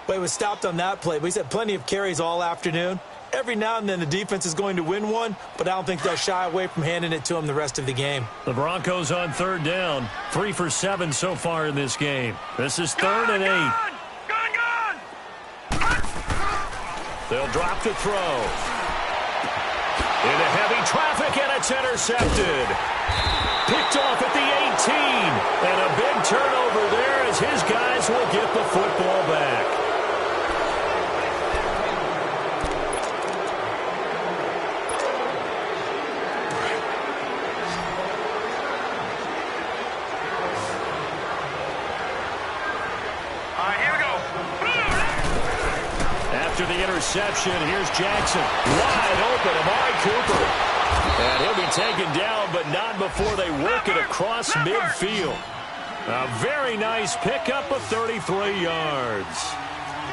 [SPEAKER 3] Well, he was stopped on that play, but he's had plenty of carries all afternoon. Every now and then the defense is going to win one, but I don't think they'll shy away from handing it to him the rest of the game.
[SPEAKER 1] The Broncos on 3rd down, 3 for 7 so far in this game. This is 3rd and 8. They'll drop the throw. Into heavy traffic, and it's intercepted. Picked off at the 18. And a big turnover there as his guys will get the football back.
[SPEAKER 2] All right, here we go.
[SPEAKER 1] After the interception, here's Jackson. Wide open, Amari Cooper. And he'll be taken down, but not before they work it across midfield. A very nice pickup of 33 yards.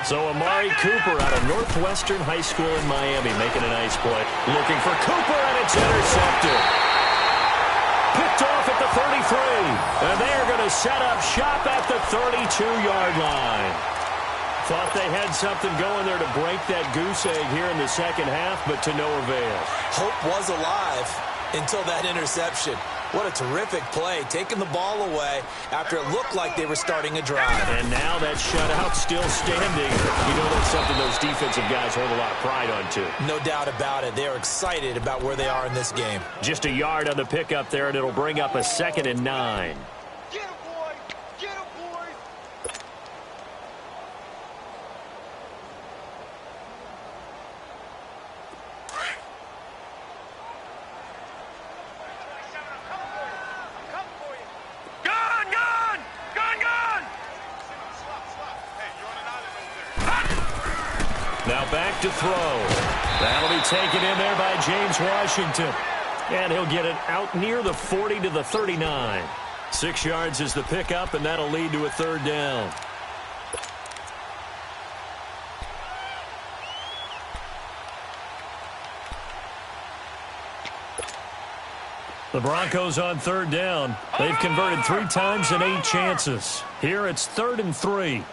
[SPEAKER 1] So Amari Cooper out of Northwestern High School in Miami making a nice play. Looking for Cooper, and it's intercepted. Picked off at the 33. And they are going to set up shop at the 32-yard line. Thought they had something going there to break that goose egg here in the second half, but to no avail.
[SPEAKER 3] Hope was alive until that interception. What a terrific play, taking the ball away after it looked like they were starting a drive.
[SPEAKER 1] And now that shutout still standing. You know that's something those defensive guys hold a lot of pride on, too.
[SPEAKER 3] No doubt about it. They are excited about where they are in this game.
[SPEAKER 1] Just a yard on the pickup there, and it'll bring up a 2nd and 9.
[SPEAKER 2] Get him, boy! Get him, boy! Gun, gun! Gun, gun!
[SPEAKER 1] Now back to throw. That'll be taken in there by James Washington. And he'll get it out near the 40 to the 39. 6 yards is the pickup, and that'll lead to a 3rd down. The Broncos on 3rd down. They've converted 3 times in 8 chances. Here it's 3rd and 3.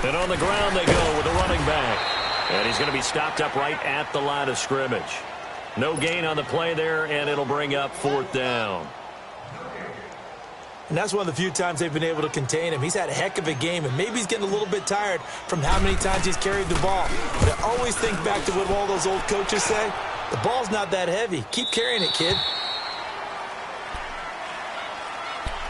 [SPEAKER 1] And on the ground they go with the running back. And he's going to be stopped up right at the line of scrimmage. No gain on the play there, and it'll bring up 4th down.
[SPEAKER 3] And that's one of the few times they've been able to contain him. He's had a heck of a game, and maybe he's getting a little bit tired from how many times he's carried the ball. But I always think back to what all those old coaches say. The ball's not that heavy. Keep carrying it, kid.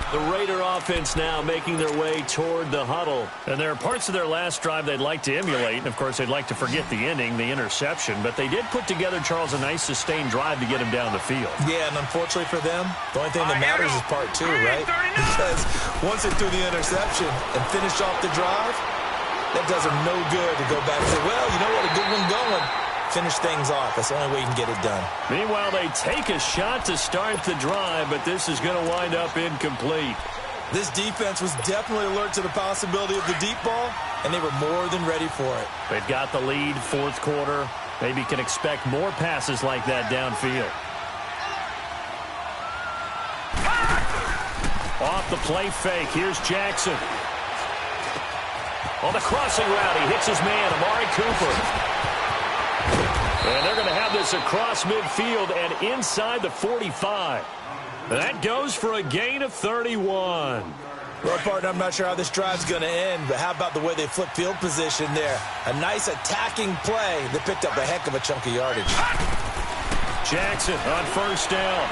[SPEAKER 1] The Raider offense now making their way toward the huddle. And there are parts of their last drive they'd like to emulate. And, of course, they'd like to forget the ending, the interception. But they did put together, Charles, a nice sustained drive to get him down the field.
[SPEAKER 3] Yeah, and unfortunately for them, the only thing that matters is part 2, right? Because once they threw the interception and finished off the drive, that does them no good to go back and say, well, you know what, a good one going. Finish things off. That's the only way you can get it done.
[SPEAKER 1] Meanwhile, they take a shot to start the drive, but this is going to wind up incomplete.
[SPEAKER 3] This defense was definitely alert to the possibility of the deep ball, and they were more than ready for it.
[SPEAKER 1] They've got the lead, 4th quarter. Maybe can expect more passes like that downfield. Off the play fake, here's Jackson. On the crossing route, he hits his man, Amari Cooper. And they're going to have this across midfield and inside the 45. That goes for a gain of 31.
[SPEAKER 3] Well, partner, I'm not sure how this drive's going to end, but how about the way they flip field position there? A nice attacking play that picked up a heck of a chunk of yardage.
[SPEAKER 1] Jackson on 1st down.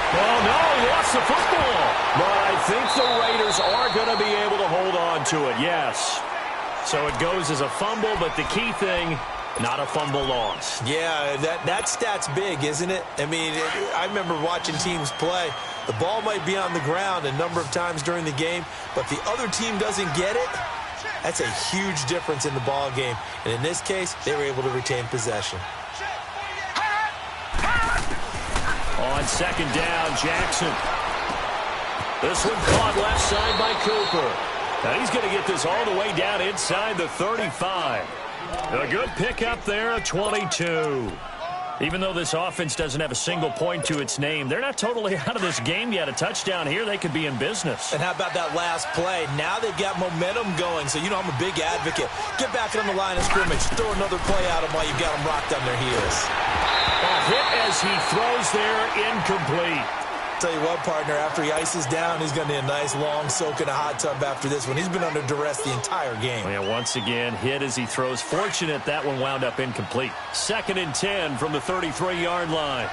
[SPEAKER 1] Oh, no, he lost the football. But I think the Raiders are going to be able to hold on to it, yes. So it goes as a fumble, but the key thing, not a fumble loss.
[SPEAKER 3] Yeah, that stat's big, isn't it? I mean, I remember watching teams play. The ball might be on the ground a number of times during the game, but the other team doesn't get it. That's a huge difference in the ball game. And in this case, they were able to retain possession.
[SPEAKER 1] On 2nd down, Jackson. This one caught left side by Cooper. Now he's going to get this all the way down inside the 35. A good pickup there at 22. Even though this offense doesn't have a single point to its name, they're not totally out of this game yet. A touchdown here, they could be in business.
[SPEAKER 3] And how about that last play? Now they've got momentum going, so you know I'm a big advocate. Get back on the line of scrimmage. Throw another play at them while you've got them rocked on their heels.
[SPEAKER 1] A hit as he throws there, incomplete.
[SPEAKER 3] Tell you what, partner, after he ices down, he's going to need a nice long soak in a hot tub after this one. He's been under duress the entire game.
[SPEAKER 1] Yeah, once again, hit as he throws. Fortunate that one wound up incomplete. 2nd and 10 from the 33-yard line.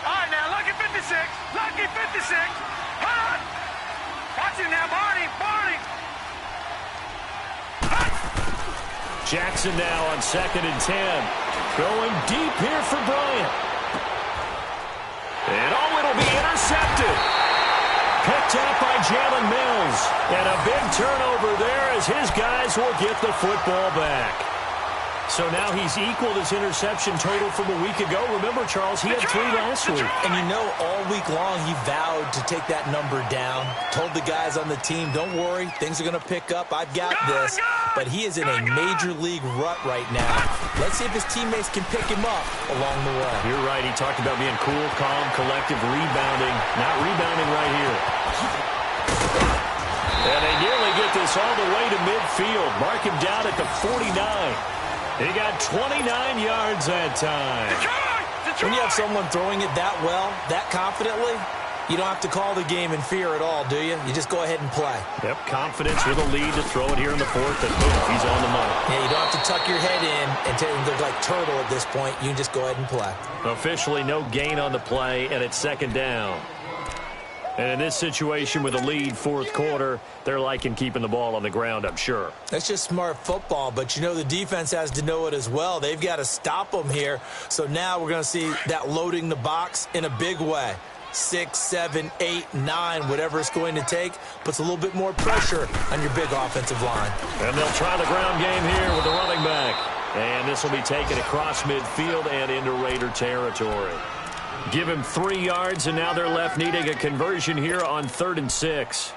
[SPEAKER 2] All right, now, lucky 56. Lucky 56. Hold on. Watch it now, Barney. Barney.
[SPEAKER 1] Jackson now on 2nd and 10. Going deep here for Bryant. And it'll be intercepted. Picked up by Jalen Mills. And a big turnover there as his guys will get the football back. So now he's equaled his interception total from a week ago. Remember, Charles, he had 3 last week.
[SPEAKER 3] And you know, all week long he vowed to take that number down. Told the guys on the team, don't worry, things are going to pick up. I've got this. But he is in a major league rut right now. Let's see if his teammates can pick him up along the way.
[SPEAKER 1] You're right. He talked about being cool, calm, collective, rebounding. Not rebounding right here. And they nearly get this all the way to midfield. Mark him down at the 49. He got 29 yards that time.
[SPEAKER 3] When you have someone throwing it that well, that confidently, you don't have to call the game in fear at all, do you? You just go ahead and play.
[SPEAKER 1] Yep, confidence with a lead to throw it here in the fourth, and boom, he's on the money.
[SPEAKER 3] Yeah, you don't have to tuck your head in and look like turtle at this point. You can just go ahead and play.
[SPEAKER 1] Officially no gain on the play, and it's second down. And in this situation with a lead fourth quarter, they're liking keeping the ball on the ground, I'm sure.
[SPEAKER 3] That's just smart football, but you know the defense has to know it as well. They've got to stop them here. So now we're going to see that loading the box in a big way. 6, 7, 8, 9, whatever it's going to take, puts a little bit more pressure on your big offensive line.
[SPEAKER 1] And they'll try the ground game here with the running back. And this will be taken across midfield and into Raider territory. Give him 3 yards, and now they're left needing a conversion here on 3rd and 6.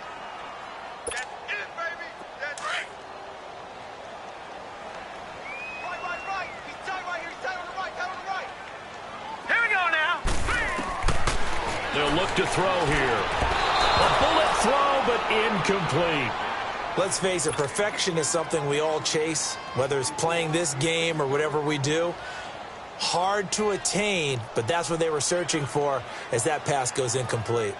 [SPEAKER 1] They'll look to throw here. A bullet throw, but incomplete.
[SPEAKER 3] Let's face it, perfection is something we all chase, whether it's playing this game or whatever we do. Hard to attain, but that's what they were searching for as that pass goes incomplete.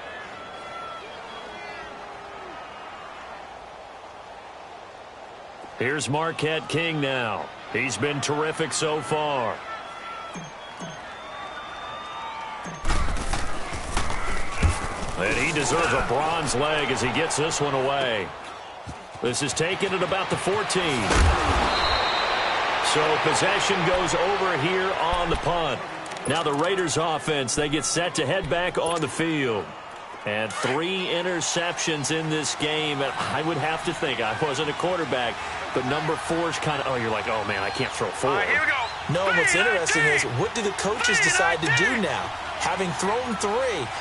[SPEAKER 1] Here's Marquette King now. He's been terrific so far. And he deserves a bronze leg as he gets this one away. This is taken at about the 14. So possession goes over here on the punt. Now the Raiders offense, they get set to head back on the field. And 3 interceptions in this game. And I would have to think, I wasn't a quarterback, but number 4 is kind of, you're like, oh man, I can't throw 4.
[SPEAKER 2] All right, here we go.
[SPEAKER 3] No, what's interesting is, what do the coaches decide to do now? Having thrown 3,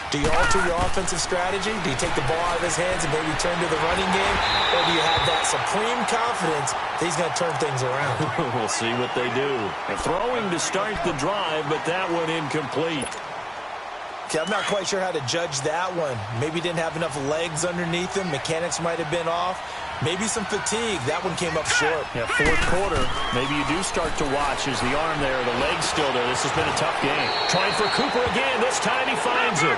[SPEAKER 3] do you alter your offensive strategy? Do you take the ball out of his hands and maybe turn to the running game? Or do you have that supreme confidence that he's going to turn things around?
[SPEAKER 1] We'll see what they do. And throwing to start the drive, but that one incomplete.
[SPEAKER 3] Okay, I'm not quite sure how to judge that one. Maybe didn't have enough legs underneath him. Mechanics might have been off. Maybe some fatigue. That one came up short.
[SPEAKER 1] Yeah, fourth quarter, maybe you do start to watch. Is the arm there, the leg's still there. This has been a tough game. Trying for Cooper again. This time he finds it.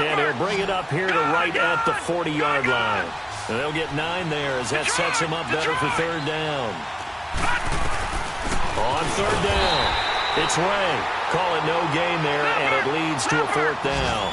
[SPEAKER 1] And they'll bring it up here to right at the 40-yard line. And they'll get 9 there as that sets him up better for 3rd down. On 3rd down, it's Ray. Call it no gain there, and it leads to a 4th down.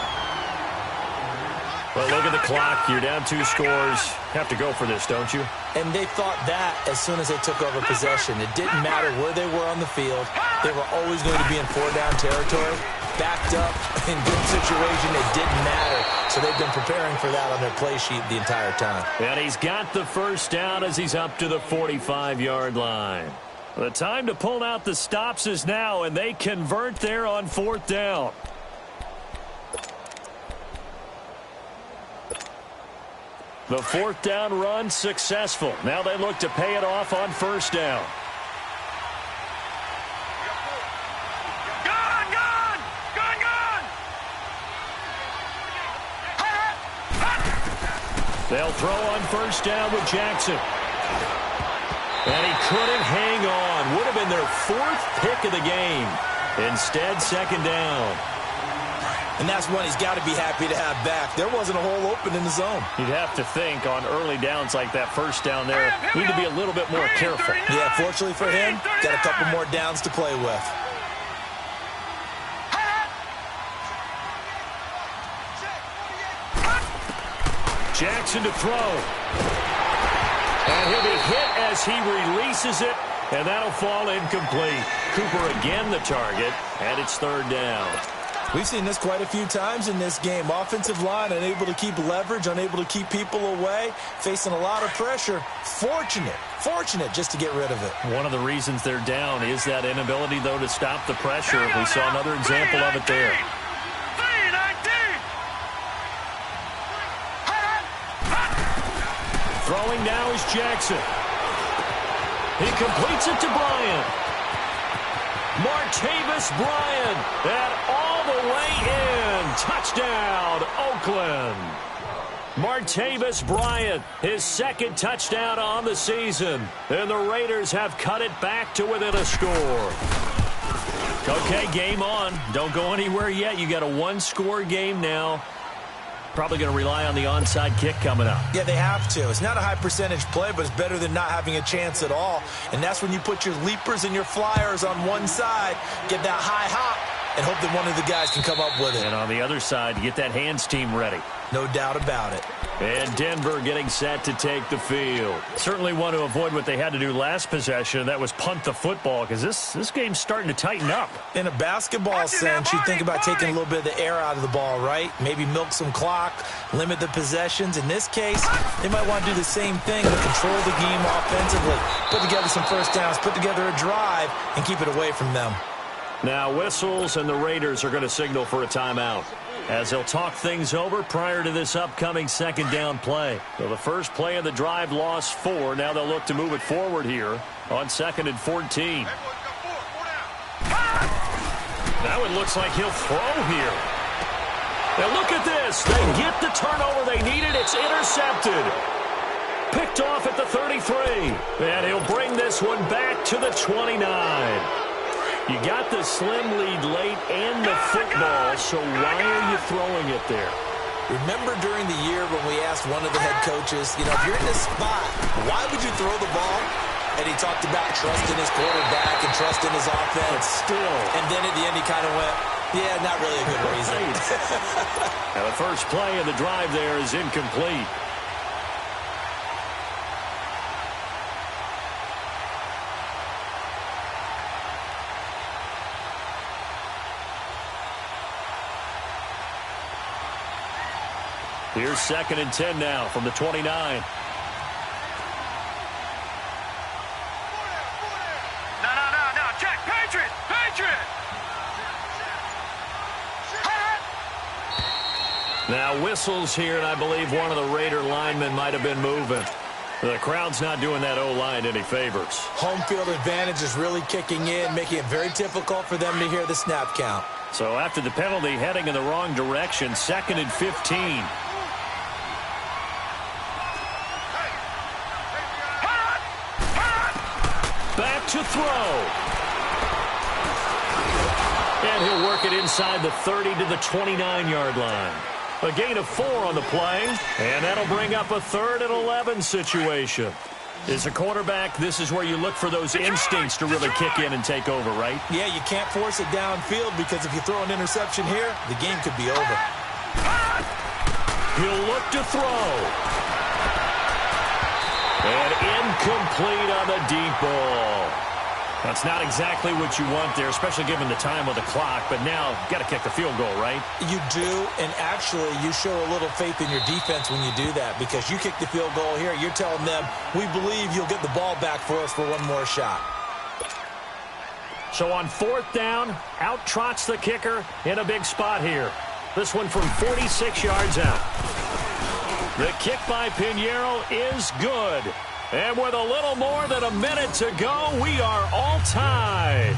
[SPEAKER 1] Well, look at the clock. You're down 2 scores. Have to go for this, don't you?
[SPEAKER 3] And they thought that as soon as they took over possession. It didn't matter where they were on the field. They were always going to be in 4-down territory. Backed up, in good situation, it didn't matter. So they've been preparing for that on their play sheet the entire time.
[SPEAKER 1] And he's got the 1st down as he's up to the 45-yard line. The time to pull out the stops is now, and they convert there on 4th down. The 4th down run successful. Now they look to pay it off on 1st down. They'll throw on 1st down with Jackson. And he couldn't hang on. Would have been their 4th pick of the game. Instead, 2nd down.
[SPEAKER 3] And that's one he's got to be happy to have back. There wasn't a hole open in the zone.
[SPEAKER 1] You'd have to think on early downs like that 1st down there, need to be a little bit more careful.
[SPEAKER 3] Yeah, fortunately for him, got a couple more downs to play with.
[SPEAKER 1] Jackson to throw. And he'll be hit as he releases it, and that'll fall incomplete. Cooper again the target, and it's 3rd down.
[SPEAKER 3] We've seen this quite a few times in this game. Offensive line unable to keep leverage, unable to keep people away, facing a lot of pressure. Fortunate just to get rid of it.
[SPEAKER 1] One of the reasons they're down is that inability, though, to stop the pressure. We saw another example of it there. Throwing now is Jackson. He completes it to Bryant. Martavis Bryant, and all the way in. Touchdown, Oakland. Martavis Bryant, his second touchdown on the season. And the Raiders have cut it back to within a score. Okay, game on. Don't go anywhere yet. You got a one-score game now. Probably going to rely on the onside kick coming up.
[SPEAKER 3] Yeah, they have to. It's not a high-percentage play, but it's better than not having a chance at all. And that's when you put your leapers and your flyers on one side, get that high hop, and hope that one of the guys can come up with it.
[SPEAKER 1] And on the other side, you get that hands team ready.
[SPEAKER 3] No doubt about it.
[SPEAKER 1] And Denver getting set to take the field. Certainly want to avoid what they had to do last possession. That was punt the football, because this game's starting to tighten up.
[SPEAKER 3] In a basketball sense, you think about taking a little bit of the air out of the ball, right? Maybe milk some clock, limit the possessions. In this case, they might want to do the same thing, but control the game offensively. Put together some first downs, put together a drive, and keep it away from them.
[SPEAKER 1] Now whistles, and the Raiders are going to signal for a timeout, as they'll talk things over prior to this upcoming second down play. So the first play of the drive lost 4. Now they'll look to move it forward here on 2nd and 14. Now it looks like he'll throw here. Now look at this. They get the turnover they needed. It's intercepted. Picked off at the 33. And he'll bring this one back to the 29. You got the slim lead late and the football, so why are you throwing it there?
[SPEAKER 3] Remember during the year when we asked one of the head coaches, if you're in this spot, why would you throw the ball? And he talked about trust in his quarterback and trust in his offense.
[SPEAKER 1] But still.
[SPEAKER 3] And then at the end he kind of went, yeah, not really a good reason.
[SPEAKER 1] Now the first play of the drive there is incomplete. Here's 2nd and 10 now from the 29.
[SPEAKER 2] No. Check. Patriot.
[SPEAKER 1] Now whistles here, and I believe one of the Raider linemen might have been moving. The crowd's not doing that O-line any favors.
[SPEAKER 3] Home field advantage is really kicking in, making it very difficult for them to hear the snap count.
[SPEAKER 1] So after the penalty, heading in the wrong direction, 2nd and 15. Back to throw. And he'll work it inside the 30 to the 29-yard line. A gain of 4 on the play, and that'll bring up a 3rd and 11 situation. As a quarterback, this is where you look for those instincts to really kick in and take over, right?
[SPEAKER 3] Yeah, you can't force it downfield because if you throw an interception here, the game could be over.
[SPEAKER 1] He'll look to throw. And incomplete on the deep ball. That's not exactly what you want there, especially given the time of the clock. But now, you've got to kick the field goal, right?
[SPEAKER 3] You do, and actually, you show a little faith in your defense when you do that, because you kick the field goal here, you're telling them, we believe you'll get the ball back for us for one more shot.
[SPEAKER 1] So on 4th down, out trots the kicker in a big spot here. This one from 46 yards out. The kick by Pinheiro is good. And with a little more than a minute to go, we are all tied.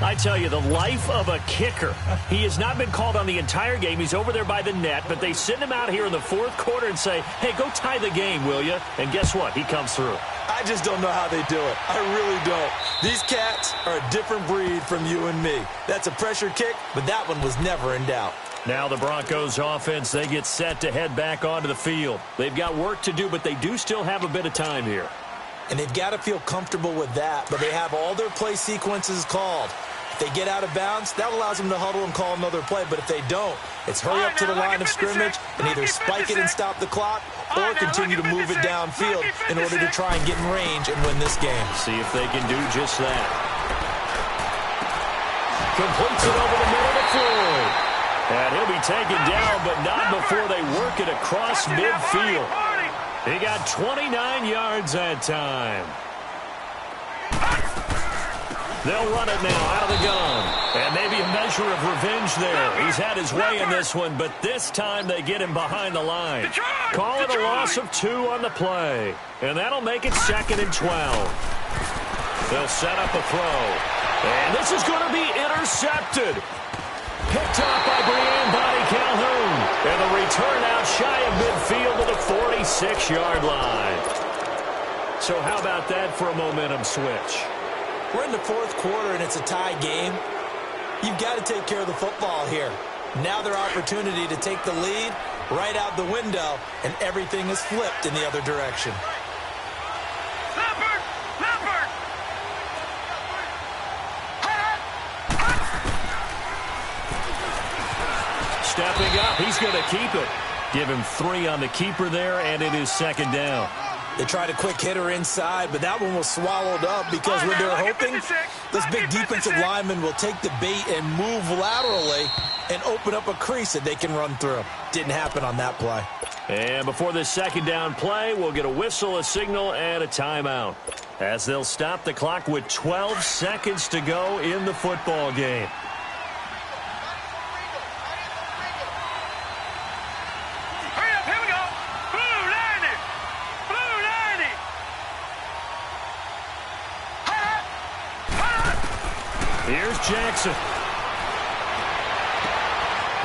[SPEAKER 1] I tell you, the life of a kicker. He has not been called on the entire game. He's over there by the net, but they send him out here in the 4th quarter and say, hey, go tie the game, will you? And guess what? He comes through.
[SPEAKER 3] I just don't know how they do it. I really don't. These cats are a different breed from you and me. That's a pressure kick, but that one was never in doubt.
[SPEAKER 1] Now the Broncos offense, they get set to head back onto the field. They've got work to do, but they do still have a bit of time here.
[SPEAKER 3] And they've got to feel comfortable with that, but they have all their play sequences called. If they get out of bounds, that allows them to huddle and call another play, but if they don't, it's hurry up to the line of scrimmage and either spike it and stop the clock or continue to move it downfield in order to try and get in range and win this game.
[SPEAKER 1] See if they can do just that. Completes it over the middle to Floyd. And he'll be taken down, but not before they work it across midfield. He got 29 yards that time. They'll run it now out of the gun. And maybe a measure of revenge there. He's had his way in this one, but this time they get him behind the line. Call it a loss of 2 on the play. And that'll make it 2nd and 12. They'll set up a throw. And this is going to be intercepted. Picked up by Brian Bonnie Calhoun. And the return out shy of midfield to the 6-yard line. So how about that for a momentum switch?
[SPEAKER 3] We're in the fourth quarter, and it's a tie game. You've got to take care of the football here. Now their opportunity to take the lead right out the window, and everything is flipped in the other direction.
[SPEAKER 2] Leopard! Leopard!
[SPEAKER 1] Stepping up, he's going to keep it. Give him 3 on the keeper there, and it is second down.
[SPEAKER 3] They tried a quick hitter inside, but that one was swallowed up because what they're hoping, this big defensive lineman will take the bait and move laterally and open up a crease that they can run through. Didn't happen on that play.
[SPEAKER 1] And before this second down play, we'll get a whistle, a signal, and a timeout, as they'll stop the clock with 12 seconds to go in the football game.
[SPEAKER 2] Hurry up, here we go. Blue 90. Blue 90.
[SPEAKER 1] Here's Jackson.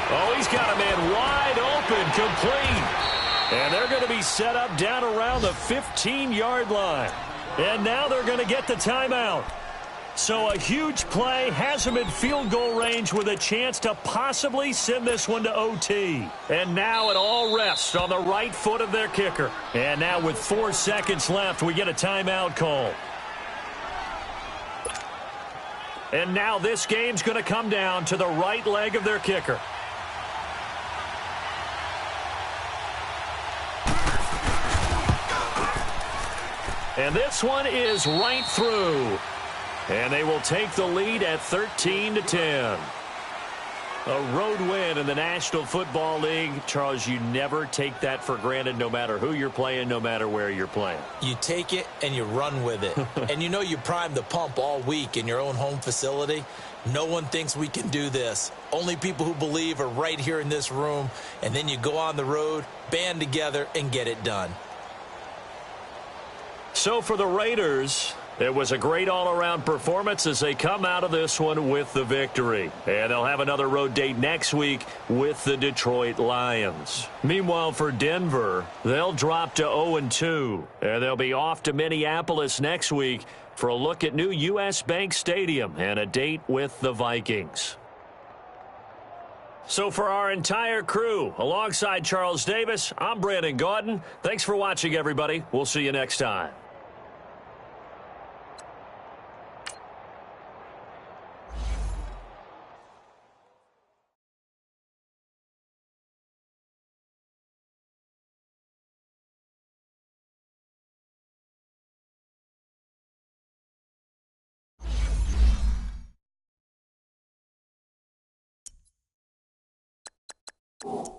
[SPEAKER 1] Oh, he's got a man wide open, complete. And they're going to be set up down around the 15-yard line. And now they're going to get the timeout. So a huge play has them in field goal range with a chance to possibly send this one to OT. And now it all rests on the right foot of their kicker. And now with 4 seconds left, we get a timeout call. And now this game's going to come down to the right leg of their kicker. And this one is right through. And they will take the lead at 13-10. A road win in the National Football League. Charles, you never take that for granted, no matter who you're playing, no matter where you're playing.
[SPEAKER 3] You take it and you run with it. And you know you primed the pump all week in your own home facility. No one thinks we can do this. Only people who believe are right here in this room. And then you go on the road, band together, and get it done.
[SPEAKER 1] So for the Raiders, it was a great all-around performance as they come out of this one with the victory. And they'll have another road date next week with the Detroit Lions. Meanwhile, for Denver, they'll drop to 0-2. And they'll be off to Minneapolis next week for a look at new U.S. Bank Stadium and a date with the Vikings. So for our entire crew, alongside Charles Davis, I'm Brandon Gaudin. Thanks for watching, everybody. We'll see you next time.
[SPEAKER 4] You